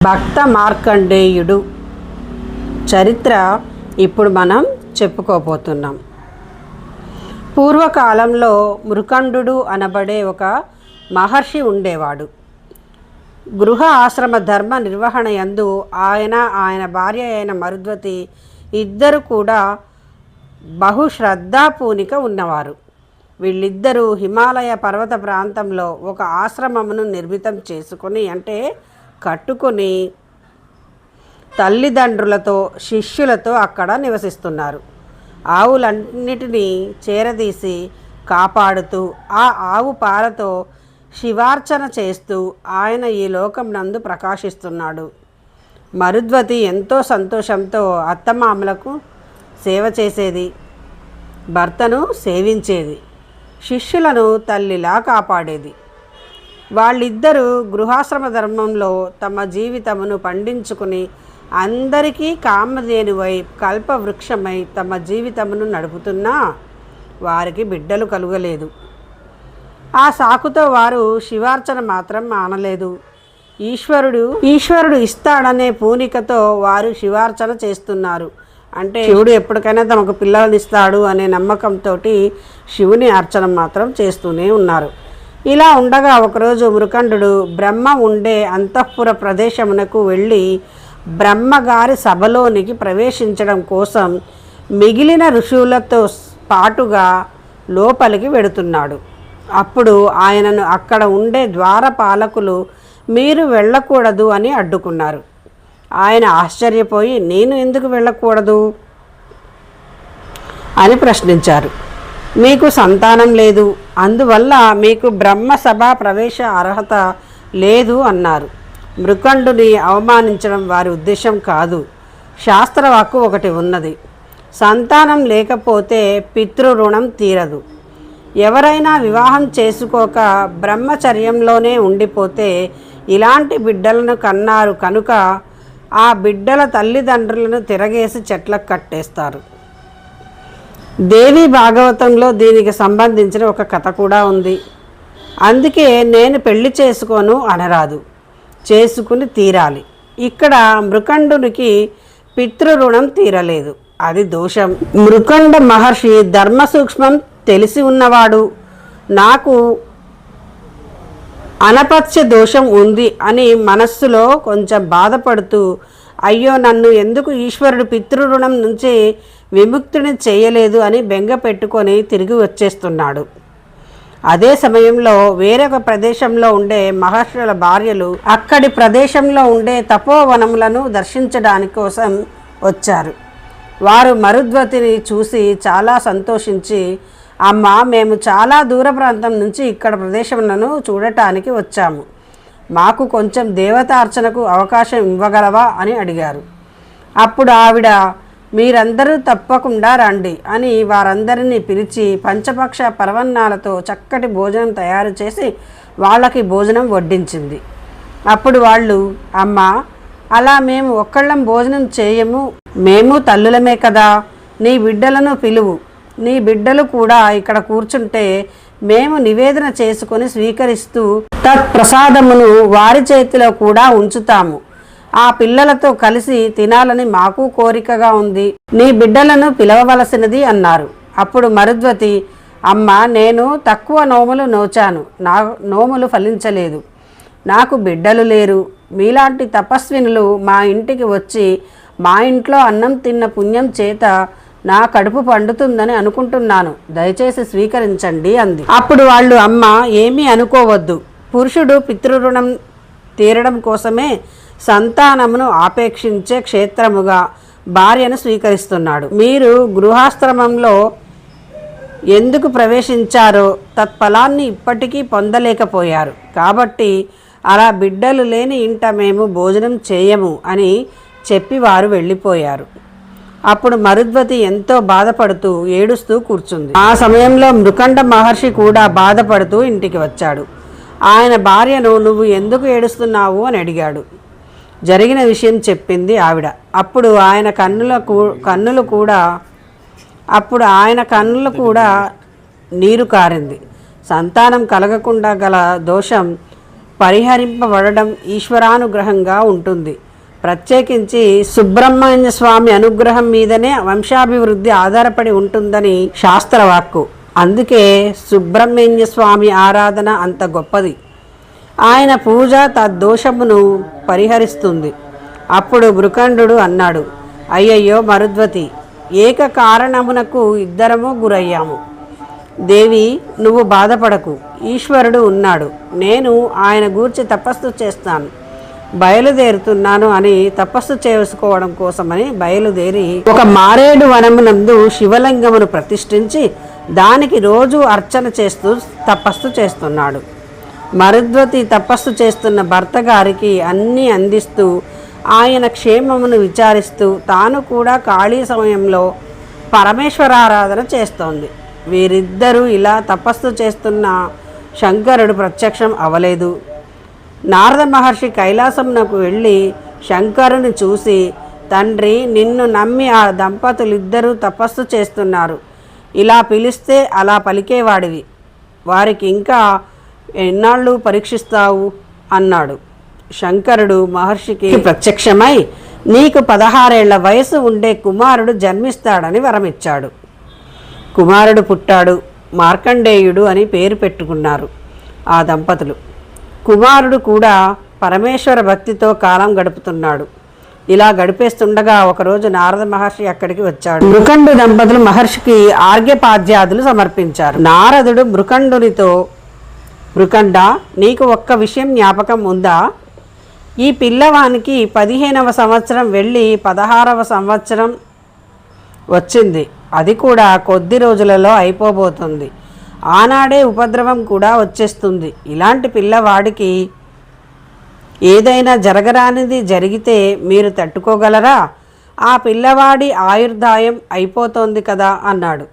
భక్త మార్కండేయుడు చరిత్ర ఇప్పుడు మనం చెప్పుకోబోతున్నాం. పూర్వకాలంలో మృకండు అనబడే ఒక మహర్షి ఉండేవాడు. గృహ ఆశ్రమ ధర్మ నిర్వహణ యందు ఆయన భార్య అయిన మరుద్వతి ఇద్దరు కూడా బహుశ్రద్ధాపూనిక ఉన్నవారు. వీళ్ళిద్దరూ హిమాలయ పర్వత ప్రాంతంలో ఒక ఆశ్రమమును నిర్మితం చేసుకొని కట్టుకొని తల్లిదండ్రులతో శిష్యులతో అక్కడ నివసిస్తున్నారు. ఆవులన్నిటినీ చేరదీసి కాపాడుతూ ఆ ఆవు పాలతో శివార్చన చేస్తూ ఆయన ఈ లోకం నందు ప్రకాశిస్తున్నాడు. మరుద్వతి ఎంతో సంతోషంతో అత్తమామలకు సేవ చేసేది, భర్తను సేవించేది, శిష్యులను తల్లిలా కాపాడేది. వాళ్ళిద్దరూ గృహాశ్రమ ధర్మంలో తమ జీవితమును పండించుకుని అందరికీ కామధేనువై కల్పవృక్షమై తమ జీవితమును నడుపుతున్నా వారికి బిడ్డలు కలుగలేదు. ఆ సాకుతో వారు శివార్చన మాత్రం మానలేదు. ఈశ్వరుడు ఇస్తాడనే పూనికతో వారు శివార్చన చేస్తున్నారు. శివుడు ఎప్పటికైనా తమకు పిల్లలను ఇస్తాడు అనే నమ్మకంతో శివుని అర్చన మాత్రం చేస్తూనే ఉన్నారు. ఇలా ఉండగా ఒకరోజు మృకండు బ్రహ్మ ఉండే అంతఃపుర ప్రదేశమునకు వెళ్ళి బ్రహ్మగారి సభలోనికి ప్రవేశించడం కోసం మిగిలిన ఋషులతో పాటుగా లోపలికి వెడుతున్నాడు. అప్పుడు ఆయనను అక్కడ ఉండే ద్వారపాలకులు మీరు వెళ్ళకూడదు అని అడ్డుకున్నారు. ఆయన ఆశ్చర్యపోయి నేను ఎందుకు వెళ్ళకూడదు అని ప్రశ్నించారు. మీకు సంతానం లేదు, అందువల్ల మీకు బ్రహ్మసభ ప్రవేశ అర్హత లేదు అన్నారు. మృకండుని అవమానించడం వారి ఉద్దేశం కాదు. శాస్త్రవాక్కు ఒకటి ఉన్నది, సంతానం లేకపోతే పితృరుణం తీరదు. ఎవరైనా వివాహం చేసుకోక బ్రహ్మచర్యంలోనే ఉండిపోతే ఇలాంటి బిడ్డలను కన్నారు కనుక ఆ బిడ్డల తల్లిదండ్రులను తిరగేసి చెట్లకు కట్టేస్తారు. దేవి భాగవతంలో దీనికి సంబంధించిన ఒక కథ కూడా ఉంది. అందుకే నేను పెళ్లి చేసుకోను అనరాదు, చేసుకుని తీరాలి. ఇక్కడ మృకండునికి పితృరుణం తీరలేదు, అది దోషం. మృకండ మహర్షి ధర్మ సూక్ష్మం తెలిసి ఉన్నవాడు. నాకు అనపత్య దోషం ఉంది అని మనస్సులో కొంచెం బాధపడుతూ అయ్యో నన్ను ఎందుకు ఈశ్వరుడు పితృరుణం నుంచి విముక్తిని చేయలేదు అని బెంగ పెట్టుకొని తిరిగి వచ్చేస్తున్నాడు. అదే సమయంలో వేరొక ప్రదేశంలో ఉండే మహర్షుల భార్యలు అక్కడి ప్రదేశంలో ఉండే తపోవనములను దర్శించడానికి కోసం వచ్చారు. వారు మరుద్వతిని చూసి చాలా సంతోషించి అమ్మ మేము చాలా దూర ప్రాంతం నుంచి ఇక్కడ ప్రదేశములను చూడటానికి వచ్చాము, మాకు కొంచెం దేవతార్చనకు అవకాశం ఇవ్వగలవా అని అడిగారు. అప్పుడు ఆవిడ మీరందరూ తప్పకుండా రండి అని వారందరినీ పిలిచి పంచపక్ష పరవన్నాలతో చక్కటి భోజనం తయారు చేసి వాళ్ళకి భోజనం వడ్డించింది. అప్పుడు వాళ్ళు అమ్మ అలా మేము ఒక్కళ్ళం భోజనం చేయము, మేము తల్లులమే కదా, నీ బిడ్డలను పిలువు, నీ బిడ్డలు కూడా ఇక్కడ కూర్చుంటే మేము నివేదన చేసుకొని స్వీకరిస్తూ తత్ప్రసాదమును వారి చేతిలో కూడా ఉంచుతాము, ఆ పిల్లలతో కలిసి తినాలని మాకు కోరికగా ఉంది, నీ బిడ్డలను పిలవవలసినది అన్నారు. అప్పుడు మరుద్వతి అమ్మ నేను తక్కువ నోములు నోచాను, నా నోములు ఫలించలేదు, నాకు బిడ్డలు లేరు, మీలాంటి తపస్వినులు మా ఇంటికి వచ్చి మా ఇంట్లో అన్నం తిన్న పుణ్యం చేత నా కడుపు పండుతుందని అనుకుంటున్నాను, దయచేసి స్వీకరించండి అంది. అప్పుడు వాళ్ళు అమ్మ ఏమీ అనుకోవద్దు, పురుషుడు పితృరుణం తీరడం కోసమే సంతానమును ఆపేక్షించే క్షేత్రముగా భార్యను స్వీకరిస్తున్నాడు. మీరు గృహాశ్రమంలో ఎందుకు ప్రవేశించారో తత్ఫలాన్ని ఇప్పటికీ పొందలేకపోయారు, కాబట్టి అలా బిడ్డలు లేని ఇంట మేము భోజనం చేయము అని చెప్పి వారు వెళ్ళిపోయారు. అప్పుడు మరుద్వతి ఎంతో బాధపడుతూ ఏడుస్తూ కూర్చుంది. ఆ సమయంలో మృకండ మహర్షి కూడా బాధపడుతూ ఇంటికి వచ్చాడు. ఆయన భార్యను నువ్వు ఎందుకు ఏడుస్తున్నావు అని అడిగాడు. జరిగిన విషయం చెప్పింది ఆవిడ. అప్పుడు ఆయన కన్నులు కూడా నీరు కారింది. సంతానం కలగకుండా గల దోషం పరిహరింపబడడం ఈశ్వరానుగ్రహంగా ఉంటుంది. ప్రత్యేకించి సుబ్రహ్మణ్య స్వామి అనుగ్రహం మీదనే వంశాభివృద్ధి ఆధారపడి ఉంటుందని శాస్త్రవాక్కు. అందుకే సుబ్రహ్మణ్య స్వామి ఆరాధన అంత గొప్పది. ఆయన పూజ తద్దోషమును పరిహరిస్తుంది. అప్పుడు భృకండు అన్నాడు, అయ్యయ్యో మరుద్వతి, ఏక కారణమునకు ఇద్దరము గురయ్యాము. దేవి, నువ్వు బాధపడకు, ఈశ్వరుడు ఉన్నాడు, నేను ఆయన గూర్చి తపస్సు చేస్తాను, బయలుదేరుతున్నాను అని తపస్సు చేసుకోవడం కోసమని బయలుదేరి ఒక మారేడు వనమునందు శివలింగమును ప్రతిష్ఠించి దానికి రోజు అర్చన చేస్తూ తపస్సు చేస్తున్నాడు. మరుద్వతి తపస్సు చేస్తున్న భర్త గారికి అన్నీ అందిస్తూ ఆయన క్షేమమును విచారిస్తూ తాను కూడా ఖాళీ సమయంలో పరమేశ్వరారాధన చేస్తోంది. వీరిద్దరూ ఇలా తపస్సు చేస్తున్న శంకరుడు ప్రత్యక్షం అవలేదు. నారద మహర్షి కైలాసమునకు వెళ్ళి శంకరుని చూసి, తండ్రి, నిన్ను నమ్మి ఆ దంపతులిద్దరూ తపస్సు చేస్తున్నారు, ఇలా పిలిస్తే అలా పలికేవాడివి, వారికి ఇంకా ఎన్నాళ్ళు పరీక్షిస్తావు అన్నాడు. శంకరుడు మహర్షికి ప్రత్యక్షమై నీకు 16 ఏళ్ల వయసు ఉండే కుమారుడు జన్మిస్తాడని వరమిచ్చాడు. కుమారుడు పుట్టాడు. మార్కండేయుడు అని పేరు పెట్టుకున్నారు ఆ దంపతులు. కుమారుడు కూడా పరమేశ్వర భక్తితో కాలం గడుపుతున్నాడు. ఇలా గడిపేస్తుండగా ఒకరోజు నారద మహర్షి అక్కడికి వచ్చాడు. భృకండు దంపతులు మహర్షికి ఆర్ఘ్యపాద్యాదులు సమర్పించారు. నారదుడు భృకండునితో, భృకండ, నీకు ఒక్క విషయం జ్ఞాపకం ఉందా? ఈ పిల్లవానికి 15వ సంవత్సరం వెళ్ళి 16వ సంవత్సరం వచ్చింది. అది కూడా కొద్ది రోజులలో అయిపోబోతుంది. ఆనాడే ఉపద్రవం కూడా వచ్చేస్తుంది. ఇలాంటి పిల్లవాడికి ఏదైనా జరగరానిది జరిగితే మీరు తట్టుకోగలరా? ఆ పిల్లవాడి ఆయుర్దాయం అయిపోతోంది కదా అన్నాడు.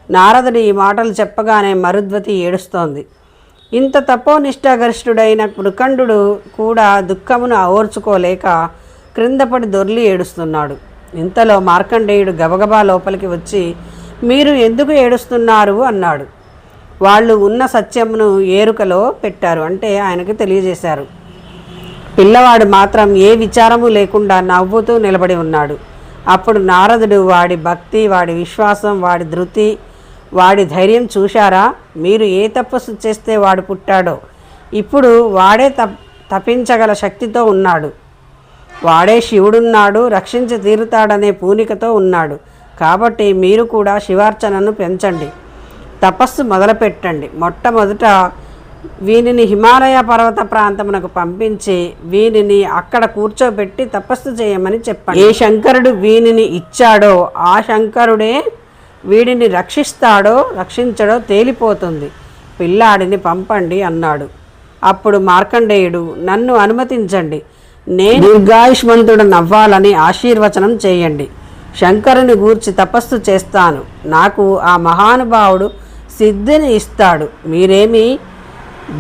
నారదుడు ఈ మాటలు చెప్పగానే మరుద్వతి ఏడుస్తోంది. ఇంత తపోనిష్టాగరిష్ఠుడైన భృకండు కూడా దుఃఖమును ఓర్చుకోలేక క్రిందపడి దొర్లి ఏడుస్తున్నాడు. ఇంతలో మార్కండేయుడు గబగబా లోపలికి వచ్చి, మీరు ఎందుకు ఏడుస్తున్నారు అన్నాడు. వాళ్ళు ఉన్న సత్యమును ఏరుకలో పెట్టారు, అంటే ఆయనకు తెలియజేశారు. పిల్లవాడు మాత్రం ఏ విచారము లేకుండా నవ్వుతూ నిలబడి ఉన్నాడు. అప్పుడు నారదుడు వాడి భక్తి, వాడి విశ్వాసం, వాడి ధృతి, వాడి ధైర్యం చూశారా? మీరు ఏ తపస్సు చేస్తే వాడు పుట్టాడో ఇప్పుడు వాడే తపించగల శక్తితో ఉన్నాడు. వాడే శివుడున్నాడు, రక్షించి తీరుతాడనే పూనికతో ఉన్నాడు. కాబట్టి మీరు కూడా శివార్చనను పెంచండి, తపస్సు మొదలుపెట్టండి. మొట్టమొదట వీనిని హిమాలయ పర్వత ప్రాంతమునకు పంపించి వీనిని అక్కడ కూర్చోబెట్టి తపస్సు చేయమని చెప్పండి. ఏ శంకరుడు వీనిని ఇచ్చాడో ఆ శంకరుడే వీడిని రక్షిస్తాడో రక్షించడో తేలిపోతుంది. పిల్లాడిని పంపండి అన్నాడు. అప్పుడు మార్కండేయుడు, నన్ను అనుమతించండి, నేను దీర్ఘాయుష్మంతుడు నవ్వాలని ఆశీర్వచనం చేయండి. శంకరుని గూర్చి తపస్సు చేస్తాను, నాకు ఆ మహానుభావుడు సిద్ధిని ఇస్తాడు, మీరేమీ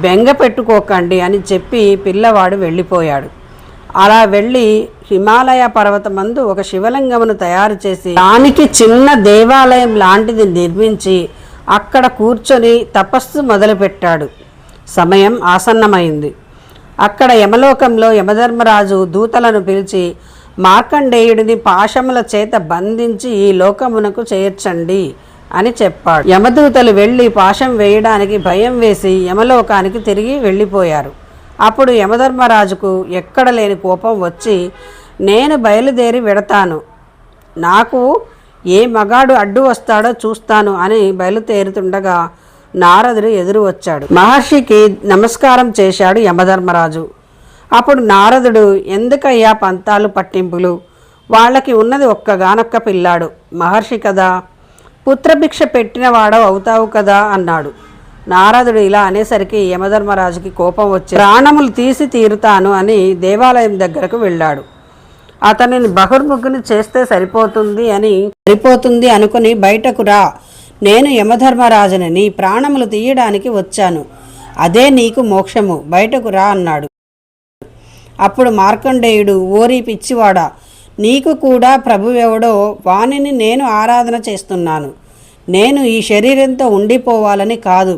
బెంగ పెట్టుకోకండి అని చెప్పి పిల్లవాడు వెళ్ళిపోయాడు. అలా వెళ్ళి హిమాలయ పర్వతమందు ఒక శివలింగమును తయారు చేసి దానికి చిన్న దేవాలయం లాంటిది నిర్మించి అక్కడ కూర్చొని తపస్సు మొదలుపెట్టాడు. సమయం ఆసన్నమైంది. అక్కడ యమలోకంలో యమధర్మరాజు దూతలను పిలిచి మార్కండేయుడిని పాశముల చేత బంధించి ఈ లోకమునకు చేర్చండి అని చెప్పాడు. యమదూతలు వెళ్ళి పాశం వేయడానికి భయం వేసి యమలోకానికి తిరిగి వెళ్ళిపోయారు. అప్పుడు యమధర్మరాజుకు ఎక్కడ లేని కోపం వచ్చి, నేను బయలుదేరి వెడతాను, నాకు ఏ మగాడు అడ్డు వస్తాడో చూస్తాను అని బయలుదేరుతుండగా నారదుడు ఎదురు వచ్చాడు. మహర్షికి నమస్కారం చేశాడు యమధర్మరాజు. అప్పుడు నారదుడు, ఎందుకయ్యా పంతాలు పట్టింపులు, వాళ్ళకి ఉన్నది ఒక్కగానొక్క పిల్లాడు, మహర్షి కదా, పుత్రభిక్ష పెట్టినవాడవు అవుతావు కదా అన్నాడు. నారదుడు ఇలా అనేసరికి యమధర్మరాజుకి కోపం వచ్చి ప్రాణములు తీసి తీరుతాను అని దేవాలయం దగ్గరకు వెళ్ళాడు. అతనిని బహిర్ముఖుని చేస్తే సరిపోతుంది అనుకుని బయటకు రా, నేను యమధర్మరాజుని, నీ ప్రాణములు తీయడానికి వచ్చాను, అదే నీకు మోక్షము, బయటకు రా అన్నాడు. అప్పుడు మార్కండేయుడు, ఓరి పిచ్చివాడా, నీకు కూడా ప్రభువెవడో వానిని నేను ఆరాధన చేస్తున్నాను, నేను ఈ శరీరంతో ఉండిపోవాలని కాదు,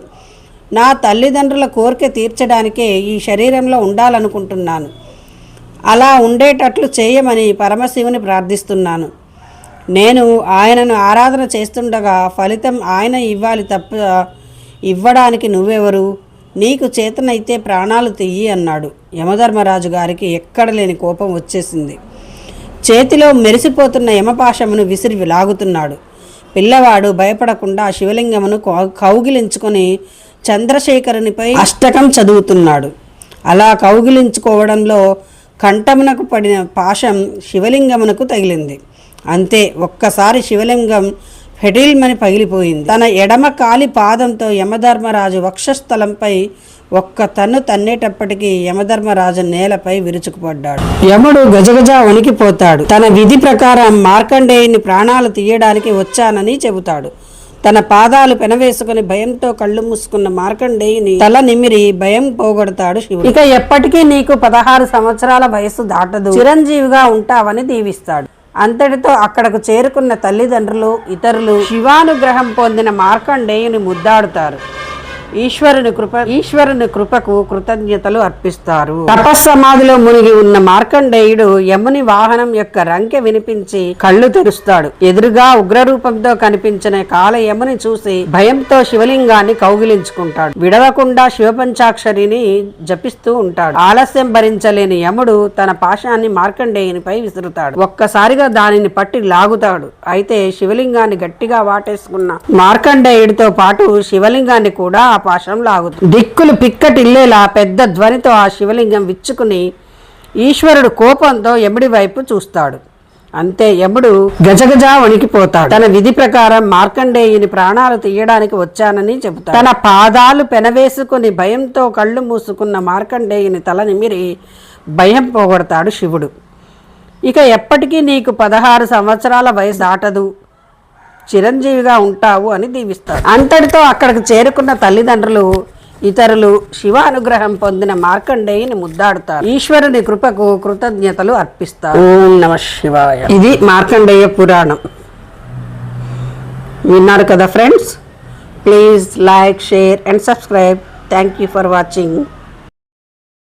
నా తల్లిదండ్రుల కోరిక తీర్చడానికే ఈ శరీరంలో ఉండాలనుకుంటున్నాను. అలా ఉండేటట్లు చేయమని పరమశివుని ప్రార్థిస్తున్నాను. నేను ఆయనను ఆరాధన చేస్తుండగా ఫలితం ఆయన ఇవ్వాలి తప్ప ఇవ్వడానికి నువ్వెవరు? నీకు చేతనైతే ప్రాణాలు తీయి అన్నాడు. యమధర్మరాజు గారికి ఎక్కడ లేని కోపం వచ్చేసింది. చేతిలో మెరిసిపోతున్న యమపాశమును విసిరి లాగుతున్నాడు. పిల్లవాడు భయపడకుండా శివలింగమును కౌగిలించుకొని చంద్రశేఖరునిపై అష్టకం చదువుతున్నాడు. అలా కౌగిలించుకోవడంలో కంఠమునకు పడిన పాశం శివలింగమునకు తగిలింది. అంతే, ఒక్కసారి శివలింగం ఫెటిల్మని పగిలిపోయింది. తన ఎడమ కాలి పాదంతో యమధర్మరాజు వక్షస్థలంపై ఒక్క తన్ను తన్నేటప్పటికీ యమధర్మరాజు నేలపై విరుచుకుపడ్డాడు. యముడు గజగజ వణికిపోతాడు. తన విధి ప్రకారం మార్కండేయుని ప్రాణాలు తీయడానికి వచ్చానని చెబుతాడు. తన పాదాలు పెనవేసుకుని భయంతో కళ్ళు మూసుకున్న మార్కండేయుని తల నిమిరి భయం పోగొడతాడు శివుడు. ఇక ఎప్పటికీ నీకు 16 సంవత్సరాల వయసు దాటదు, చిరంజీవిగా ఉంటావని దీవిస్తాడు. అంతటితో అక్కడకు చేరుకున్న తల్లిదండ్రులు, ఇతరులు శివానుగ్రహం పొందిన మార్కండేయుని ముద్దాడుతారు. ఈశ్వరుని కృపకు కృతజ్ఞతలు అర్పిస్తారు. తపస్సమాధిలో మునిగి ఉన్న మార్కండేయుడు యముని వాహనం యొక్క రంకె వినిపించి కళ్ళు తెరుస్తాడు. ఎదురుగా ఉగ్రరూపంతో కనిపించిన కాలయముని చూసి భయంతో శివలింగాన్ని కౌగిలించుకుంటాడు. విడవకుండా శివపంచాక్షరిని జపిస్తూ ఉంటాడు. ఆలస్యం భరించలేని యముడు తన పాశాన్ని మార్కండేయునిపై విసురుతాడు. ఒక్కసారిగా దానిని పట్టి లాగుతాడు. అయితే శివలింగాన్ని గట్టిగా వాటేసుకున్న మార్కండేయుడితో పాటు శివలింగాన్ని కూడా పాశం లాగుతుంది. దిక్కులు పిక్కటిల్లేలా పెద్ద ధ్వనితో ఆ శివలింగం విచ్చుకుని ఈశ్వరుడు కోపంతో యముడి వైపు చూస్తాడు. అంతే, యముడు గజగజ వణికిపోతాడు. తన విధి ప్రకారం మార్కండేయుని ప్రాణాలు తీయడానికి వచ్చానని చెబుతాడు. తన పాదాలు పెనవేసుకుని భయంతో కళ్ళు మూసుకున్న మార్కండేయుని తల నిమిరి భయం పోగొడతాడు శివుడు. ఇక ఎప్పటికీ నీకు 16 సంవత్సరాల వయసు దాటదు, చిరంజీవిగా ఉంటావు అని దీవిస్తాడు. అంతటితో అక్కడికి చేరుకున్న తల్లిదండ్రులు, ఇతరులు శివానుగ్రహం పొందిన మార్కండేయుని ముద్దాడుతారు. ఈశ్వరుని కృపకు కృతజ్ఞతలు అర్పిస్తారు. ఓం నమః శివాయ. ఇది మార్కండేయ పురాణం. విన్నారు కదా friends? Please like, share and subscribe. Thank you for watching.